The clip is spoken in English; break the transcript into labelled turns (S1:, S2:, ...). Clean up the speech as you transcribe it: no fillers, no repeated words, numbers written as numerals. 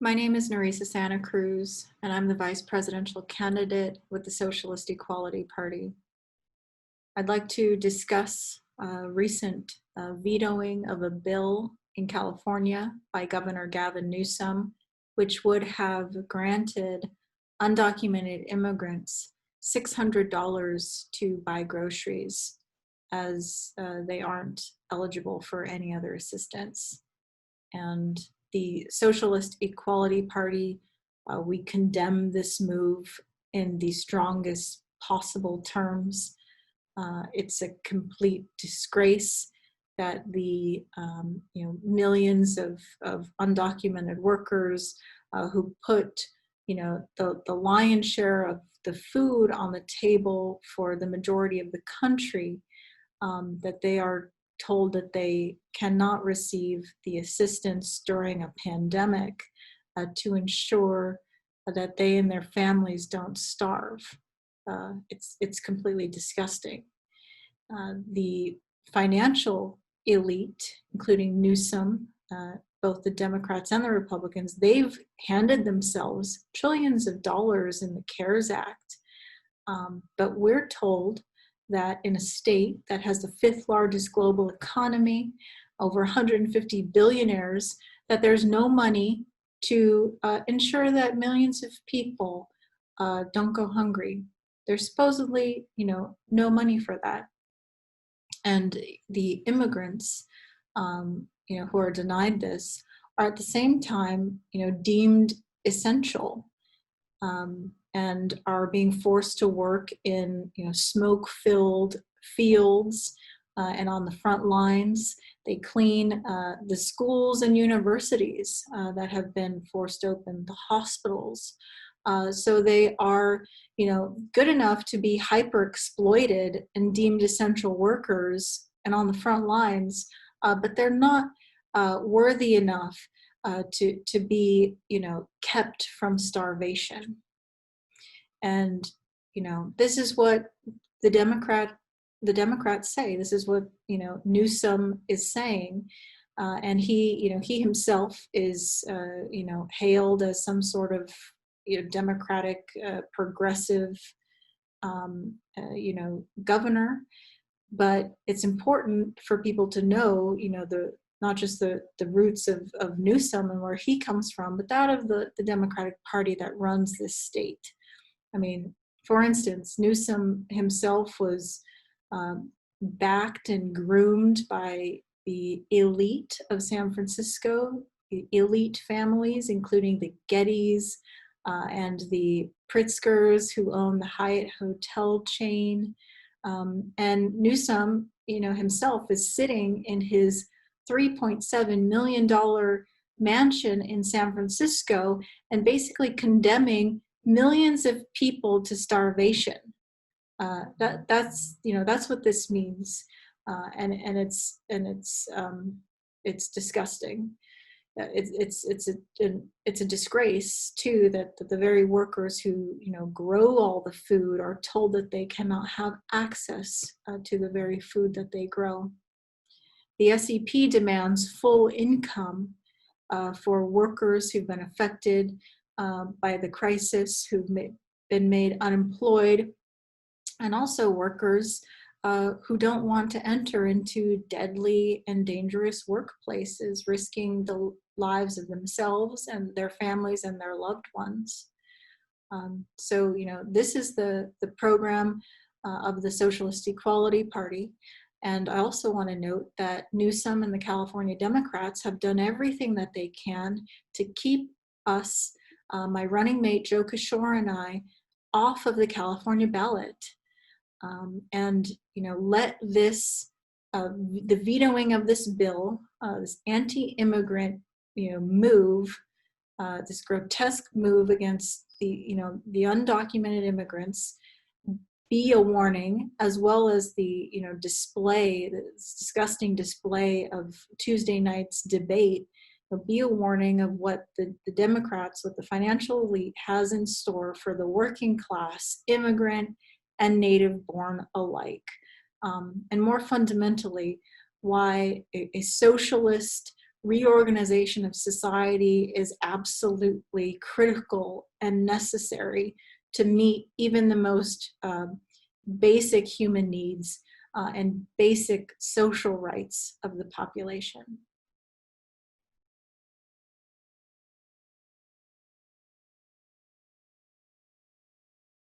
S1: My name is Norissa Santa Cruz, and I'm the vice presidential candidate with the Socialist Equality Party. I'd like to discuss recent vetoing of a bill in California by Governor Gavin Newsom, which would have granted undocumented immigrants $600 to buy groceries, as they aren't eligible for any other assistance. And the Socialist Equality Party, we condemn this move in the strongest possible terms. It's a complete disgrace that the millions of undocumented workers who put the lion's share of the food on the table for the majority of the country, that they are told that they cannot receive the assistance during a pandemic to ensure that they and their families don't starve. It's completely disgusting. The financial elite, including Newsom, both the Democrats and the Republicans, they've handed themselves trillions of dollars in the CARES Act. But we're told that in a state that has the fifth largest global economy, over 150 billionaires, that there's no money to ensure that millions of people don't go hungry. There's supposedly, no money for that. And the immigrants, who are denied this, are at the same time, deemed essential. And are being forced to work in smoke-filled fields and on the front lines. They clean the schools and universities that have been forced open, the hospitals. So they are good enough to be hyper-exploited and deemed essential workers and on the front lines, but they're not worthy enough to be kept from starvation. And this is what the Democrats say. This is what Newsom is saying, and he himself is hailed as some sort of democratic progressive governor. But it's important for people to know not just the roots of Newsom and where he comes from, but that of the Democratic Party that runs this state. I mean, for instance, Newsom himself was backed and groomed by the elite of San Francisco, the elite families, including the Gettys and the Pritzkers, who own the Hyatt hotel chain. And Newsom, himself is sitting in his $3.7 million mansion in San Francisco and basically condemning millions of people to starvation. That's what this means, and it's disgusting. It's a disgrace too that the very workers who grow all the food are told that they cannot have access to the very food that they grow. The SEP demands full income for workers who've been affected by the crisis, who've been made unemployed, and also workers who don't want to enter into deadly and dangerous workplaces, risking the lives of themselves and their families and their loved ones. So this is the program of the Socialist Equality Party. And I also want to note that Newsom and the California Democrats have done everything that they can to keep us, my running mate Joe Kishore and I, off of the California ballot. And let this, the vetoing of this bill, this anti-immigrant move, this grotesque move against the undocumented immigrants, be a warning, as well as the display, this disgusting display of Tuesday night's debate, be a warning of what the Democrats, what the financial elite has in store for the working class, immigrant, and native-born alike. And more fundamentally, why a socialist reorganization of society is absolutely critical and necessary to meet even the most basic human needs and basic social rights of the population.